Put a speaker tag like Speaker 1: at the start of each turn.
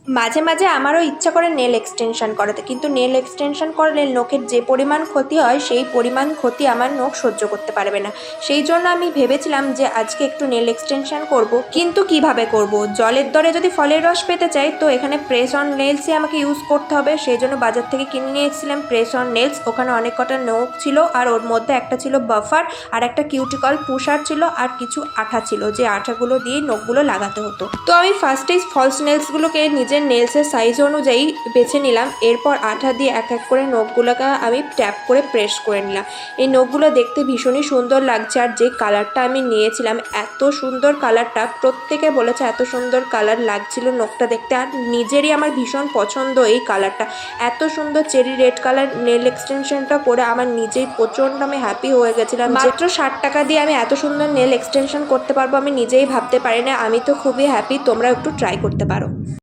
Speaker 1: মাঝে মাঝে আমারও ইচ্ছা করে নেল এক্সটেনশন করাতে, কিন্তু নেল এক্সটেনশন করলে নখের যে পরিমাণ ক্ষতি হয় সেই পরিমাণ ক্ষতি আমার নখ সহ্য করতে পারবে না। সেই জন্য আমি ভেবেছিলাম যে আজকে একটু নেল এক্সটেনশন করব, কিন্তু কিভাবে করব? জলের দরে যদি ফলের রস পেতে চাই তো এখানে প্রেস অন নেলসই আমাকে ইউজ করতে হবে। সেই জন্য বাজার থেকে কিনে নিয়ে এসেছিলাম প্রেস অন নেলস। ওখানে অনেক কটা নখ ছিল, আর ওর মধ্যে একটা ছিল বাফার, আর একটা কিউটিকল পুষার ছিল, আর কিছু আঠা ছিল, যে আঠাগুলো দিয়ে নখগুলো লাগাতে হতো। তো আমি ফার্স্টেই ফলস নেলসগুলোকে নিজের নেলসের সাইজ অনুযায়ী বেছে নিলাম। এরপর আঠা দিয়ে এক এক করে নখগুলোকে আমি ট্যাপ করে প্রেস করে নিলাম। এই নখগুলো দেখতে ভীষণই সুন্দর লাগছে, আর যে কালারটা আমি নিয়েছিলাম এত সুন্দর কালারটা, প্রত্যেকে বলেছে এত সুন্দর কালার লাগছিল নখটা দেখতে, আর নিজেরই আমার ভীষণ পছন্দ এই কালারটা। এত সুন্দর চেরি রেড কালার নেল এক্সটেনশনটা করে আমার নিজেই প্রচণ্ড আমি হ্যাপি হয়ে গেছিলাম। মাত্র 60 টাকা দিয়ে আমি এত সুন্দর নেল এক্সটেনশন করতে পারবো আমি নিজেই ভাবতে পারি না। আমি তো খুবই হ্যাপি, তোমরা একটু ট্রাই করতে পারো।